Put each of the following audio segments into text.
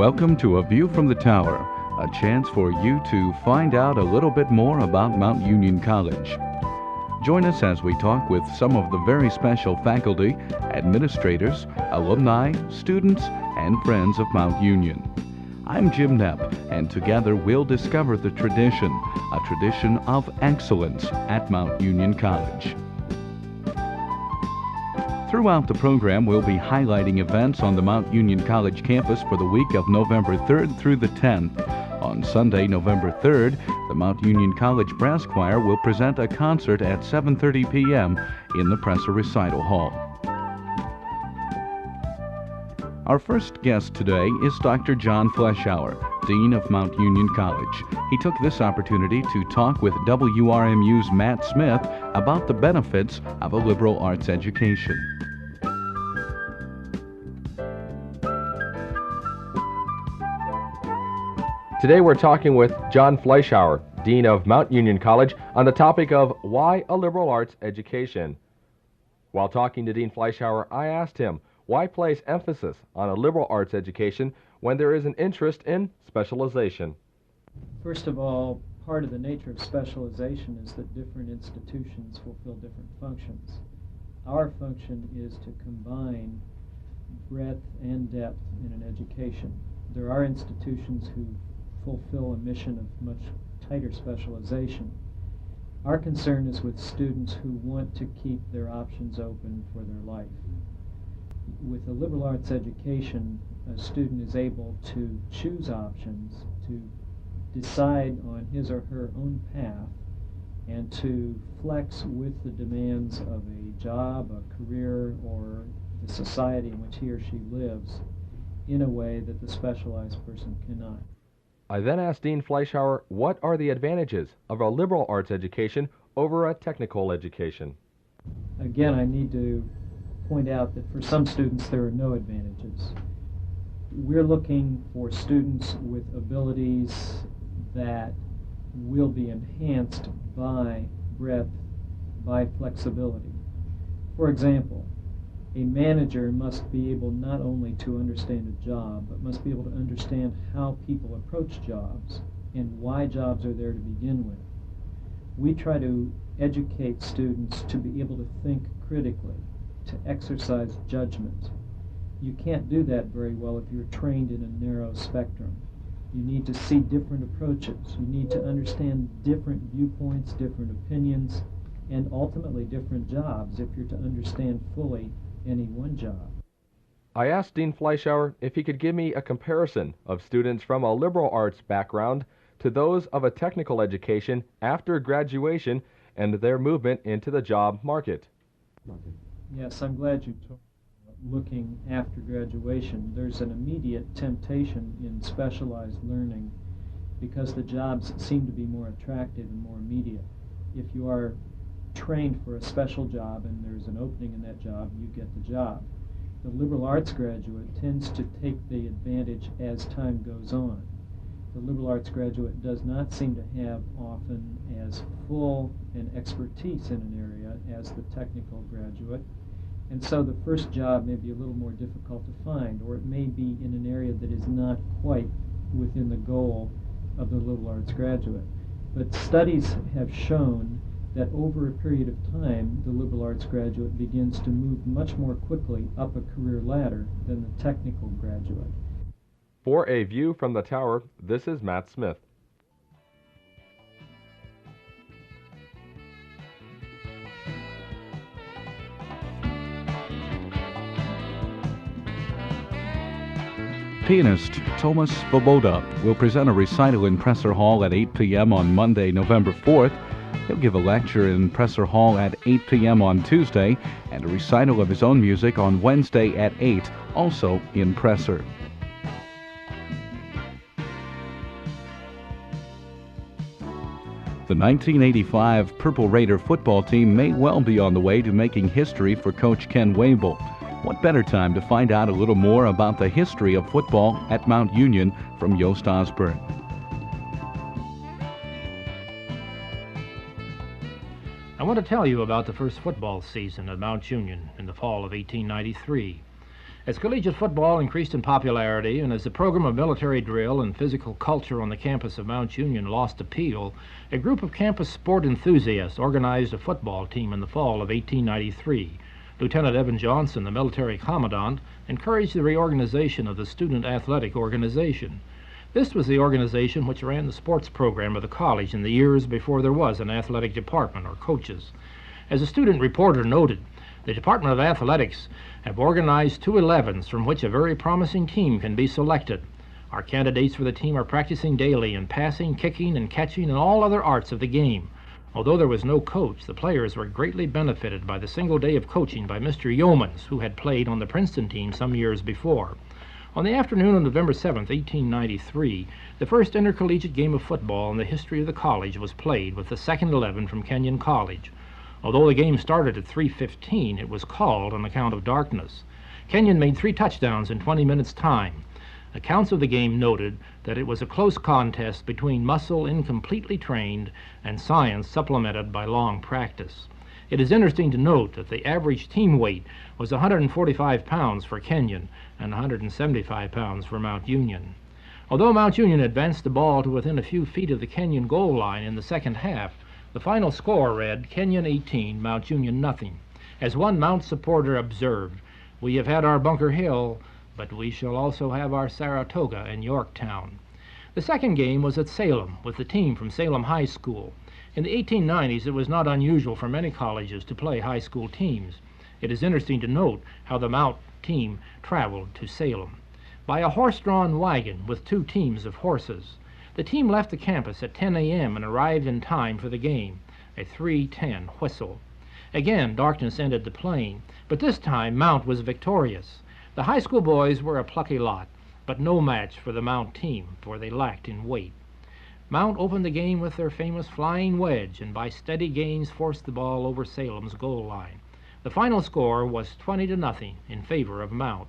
Welcome to A View from the Tower, a chance for you to find out a little bit more about Mount Union College. Join us as we talk with some of the very special faculty, administrators, alumni, students, and friends of Mount Union. I'm Jim Knapp, and together we'll discover the tradition, a tradition of excellence at Mount Union College. Throughout the program, we'll be highlighting events on the Mount Union College campus for the week of November 3rd through the 10th. On Sunday, November 3rd, the Mount Union College Brass Choir will present a concert at 7:30 p.m. in the Presser Recital Hall. Our first guest today is Dr. John Fleischhauer, Dean of Mount Union College. He took this opportunity to talk with WRMU's Matt Smith about the benefits of a liberal arts education. Today we're talking with John Fleischhauer, Dean of Mount Union College, on the topic of why a liberal arts education. While talking to Dean Fleischhauer, I asked him, why place emphasis on a liberal arts education when there is an interest in specialization? First of all, part of the nature of specialization is that different institutions fulfill different functions. Our function is to combine breadth and depth in an education. There are institutions who fulfill a mission of much tighter specialization. Our concern is with students who want to keep their options open for their life. With a liberal arts education, a student is able to choose options, to decide on his or her own path, and to flex with the demands of a job, a career, or the society in which he or she lives in a way that the specialized person cannot. I then asked Dean Fleischhauer, what are the advantages of a liberal arts education over a technical education? Again, I need to point out that for some students there are no advantages. We're looking for students with abilities that will be enhanced by breadth, by flexibility. For example, a manager must be able not only to understand a job, but must be able to understand how people approach jobs and why jobs are there to begin with. We try to educate students to be able to think critically, to exercise judgment. You can't do that very well if you're trained in a narrow spectrum. You need to see different approaches. You need to understand different viewpoints, different opinions, and ultimately different jobs if you're to understand fully any one job. I asked Dean Fleischhauer if he could give me a comparison of students from a liberal arts background to those of a technical education after graduation and their movement into the job market. Yes, I'm glad you took looking after graduation. There's an immediate temptation in specialized learning because the jobs seem to be more attractive and more immediate. If you are trained for a special job and there's an opening in that job, you get the job. The liberal arts graduate tends to take the advantage as time goes on. The liberal arts graduate does not seem to have often as full an expertise in an area as the technical graduate, and so the first job may be a little more difficult to find, or it may be in an area that is not quite within the goal of the liberal arts graduate. But studies have shown that over a period of time, the liberal arts graduate begins to move much more quickly up a career ladder than the technical graduate. For A View from the Tower, this is Matt Smith. Pianist Thomas Svoboda will present a recital in Presser Hall at 8 p.m. on Monday, November 4th. He'll give a lecture in Presser Hall at 8 p.m. on Tuesday and a recital of his own music on Wednesday at 8, also in Presser. The 1985 Purple Raider football team may well be on the way to making history for Coach Ken Wable. What better time to find out a little more about the history of football at Mount Union from Yost Osborne. I want to tell you about the first football season at Mount Union in the fall of 1893. As collegiate football increased in popularity and as the program of military drill and physical culture on the campus of Mount Union lost appeal, a group of campus sport enthusiasts organized a football team in the fall of 1893. Lieutenant Evan Johnson, the military commandant, encouraged the reorganization of the student athletic organization. This was the organization which ran the sports program of the college in the years before there was an athletic department or coaches. As a student reporter noted, the Department of Athletics have organized 2 11s from which a very promising team can be selected. Our candidates for the team are practicing daily in passing, kicking, and catching and all other arts of the game. Although there was no coach, the players were greatly benefited by the single day of coaching by Mr. Yeomans, who had played on the Princeton team some years before. On the afternoon of November 7, 1893, the first intercollegiate game of football in the history of the college was played with the second 11 from Kenyon College. Although the game started at 3:15, it was called on account of darkness. Kenyon made 3 touchdowns in 20 minutes' time. Accounts of the game noted that it was a close contest between muscle incompletely trained and science supplemented by long practice. It is interesting to note that the average team weight was 145 pounds for Kenyon and 175 pounds for Mount Union. Although Mount Union advanced the ball to within a few feet of the Kenyon goal line in the second half, the final score read Kenyon 18, Mount Union nothing. As one Mount supporter observed, "We have had our Bunker Hill, but we shall also have our Saratoga and Yorktown." The second game was at Salem with the team from Salem High School. In the 1890s, it was not unusual for many colleges to play high school teams. It is interesting to note how the Mount team traveled to Salem. By a horse-drawn wagon with 2 teams of horses. The team left the campus at 10 a.m. and arrived in time for the game, a 3:10 whistle. Again, darkness ended the playing, but this time Mount was victorious. The high school boys were a plucky lot, but no match for the Mount team, for they lacked in weight. Mount opened the game with their famous flying wedge and by steady gains forced the ball over Salem's goal line. The final score was 20-0 in favor of Mount.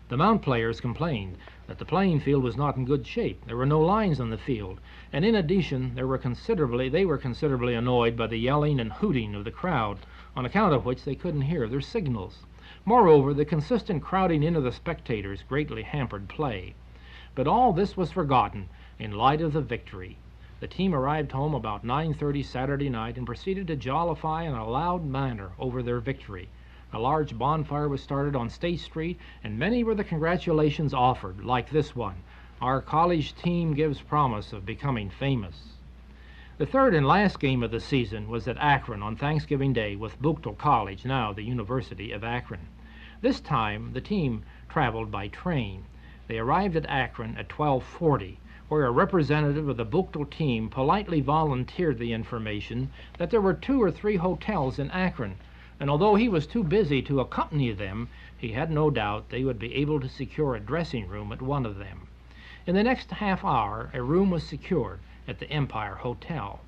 The Mount players complained that the playing field was not in good shape. There were no lines on the field, and in addition they were considerably annoyed by the yelling and hooting of the crowd, on account of which they couldn't hear their signals. Moreover, the consistent crowding in of the spectators greatly hampered play. But all this was forgotten in light of the victory. The team arrived home about 9:30 Saturday night and proceeded to jollify in a loud manner over their victory. A large bonfire was started on State Street, and many were the congratulations offered, like this one: "Our college team gives promise of becoming famous." The third and last game of the season was at Akron on Thanksgiving Day with Buchtel College, now the University of Akron. This time the team traveled by train. They arrived at Akron at 12:40, where a representative of the Buchtel team politely volunteered the information that there were 2 or 3 hotels in Akron, and although he was too busy to accompany them, he had no doubt they would be able to secure a dressing room at one of them. In the next half hour, a room was secured at the Empire Hotel.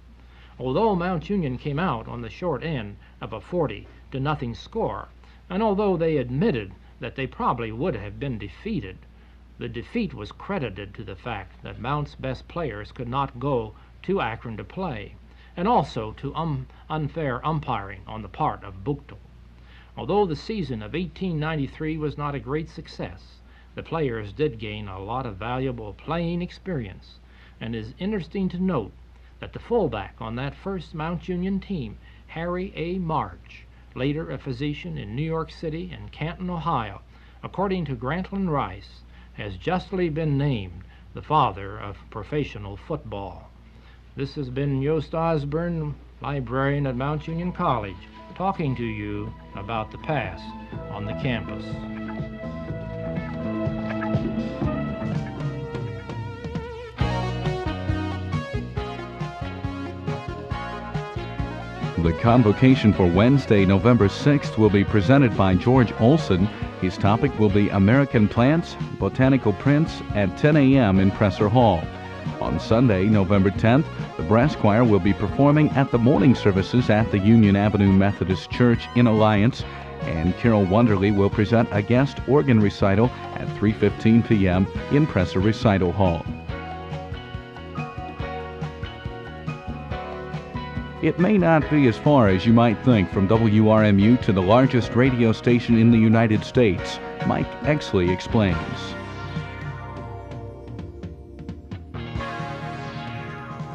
Although Mount Union came out on the short end of a 40-0 score, and although they admitted that they probably would have been defeated, the defeat was credited to the fact that Mount's best players could not go to Akron to play, and also to unfair umpiring on the part of Buchtel. Although the season of 1893 was not a great success, the players did gain a lot of valuable playing experience, and it is interesting to note that the fullback on that first Mount Union team, Harry A. March, later a physician in New York City and Canton, Ohio, according to Grantland Rice, has justly been named the father of professional football. This has been Yost Osborne, librarian at Mount Union College, talking to you about the past on the campus. The convocation for Wednesday, November 6th will be presented by George Olson. His topic will be American Plants, Botanical Prints at 10 a.m. in Presser Hall. On Sunday, November 10th, the brass choir will be performing at the morning services at the Union Avenue Methodist Church in Alliance, and Carol Wonderly will present a guest organ recital at 3:15 p.m. in Presser Recital Hall. It may not be as far as you might think from WRMU to the largest radio station in the United States. Mike Exley explains.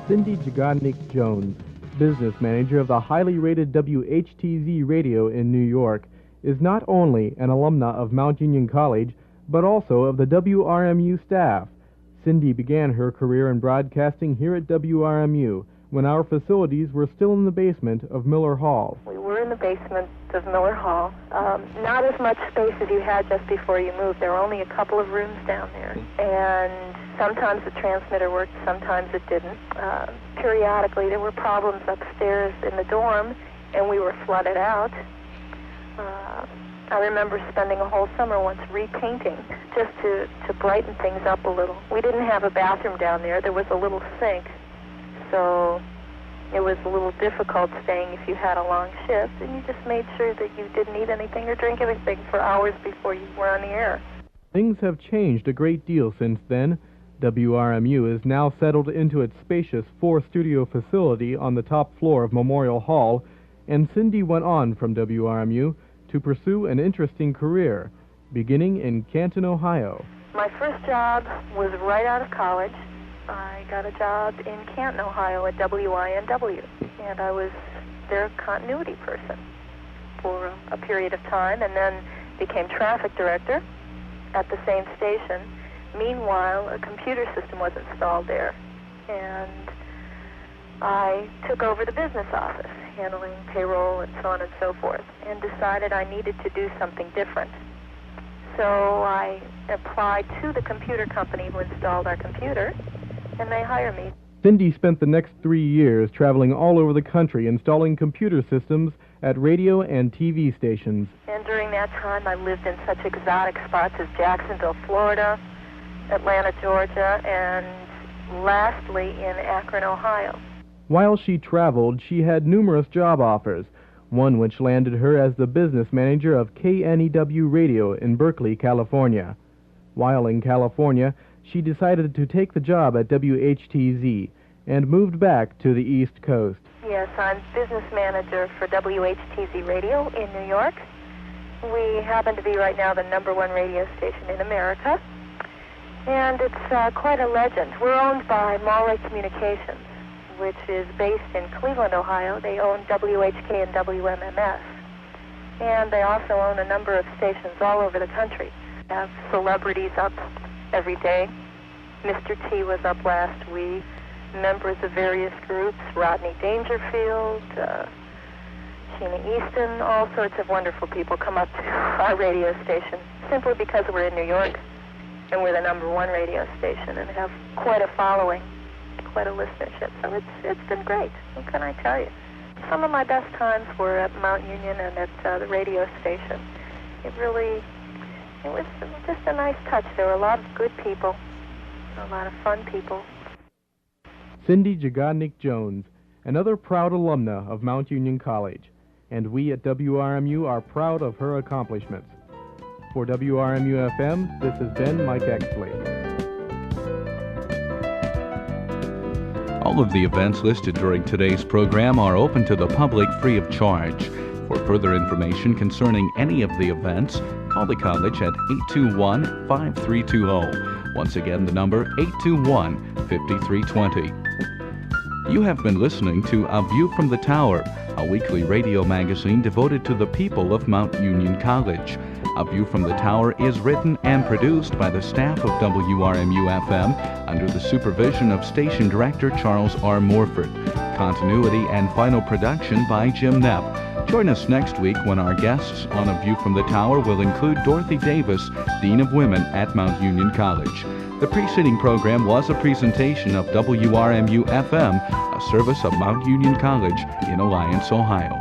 Cindy Jagodnik-Jones, business manager of the highly rated WHTZ radio in New York, is not only an alumna of Mount Union College, but also of the WRMU staff. Cindy began her career in broadcasting here at WRMU when our facilities were still in the basement of Miller Hall. We were in the basement of Miller Hall. Not as much space as you had just before you moved. There were only a couple of rooms down there. And sometimes the transmitter worked, sometimes it didn't. Periodically there were problems upstairs in the dorm, and we were flooded out. I remember spending a whole summer once repainting just to brighten things up a little. We didn't have a bathroom down there. There was a little sink, so it was a little difficult staying if you had a long shift, and you just made sure that you didn't eat anything or drink anything for hours before you were on the air. Things have changed a great deal since then. WRMU is now settled into its spacious four-studio facility on the top floor of Memorial Hall, and Cindy went on from WRMU to pursue an interesting career, beginning in Canton, Ohio. My first job was right out of college. I got a job in Canton, Ohio at WINW, and I was their continuity person for a period of time, and then became traffic director at the same station. Meanwhile, a computer system was installed there, and I took over the business office, handling payroll and so on and so forth, and decided I needed to do something different. So I applied to the computer company who installed our computer, and they hired me. Cindy spent the next 3 years traveling all over the country installing computer systems at radio and TV stations. And during that time, I lived in such exotic spots as Jacksonville, Florida, Atlanta, Georgia, and lastly in Akron, Ohio. While she traveled, she had numerous job offers, one which landed her as the business manager of KNEW Radio in Berkeley, California. While in California, she decided to take the job at WHTZ and moved back to the East Coast. Yes, I'm business manager for WHTZ Radio in New York. We happen to be right now the #1 radio station in America, and it's quite a legend. We're owned by Maury Communications, which is based in Cleveland, Ohio. They own WHK and WMMS, and they also own a number of stations all over the country. They have celebrities up every day. Mr. T was up last week. Members of various groups, Rodney Dangerfield, Sheena Easton, all sorts of wonderful people come up to our radio station simply because we're in New York and we're the #1 radio station and have quite a following, quite a listenership. So it's been great. What can I tell you? Some of my best times were at Mount Union and at the radio station. It was just a nice touch. There were a lot of good people, a lot of fun people. Cindy Jagodnik-Jones, another proud alumna of Mount Union College, and we at WRMU are proud of her accomplishments. For WRMU FM, this has been Mike Exley. All of the events listed during today's program are open to the public free of charge. For further information concerning any of the events, call the college at 821-5320. Once again, the number 821-5320. You have been listening to A View from the Tower, a weekly radio magazine devoted to the people of Mount Union College. A View from the Tower is written and produced by the staff of WRMU-FM under the supervision of Station Director Charles R. Morford. Continuity and final production by Jim Knapp. Join us next week when our guests on A View from the Tower will include Dorothy Davis, Dean of Women at Mount Union College. The preceding program was a presentation of WRMU-FM, a service of Mount Union College in Alliance, Ohio.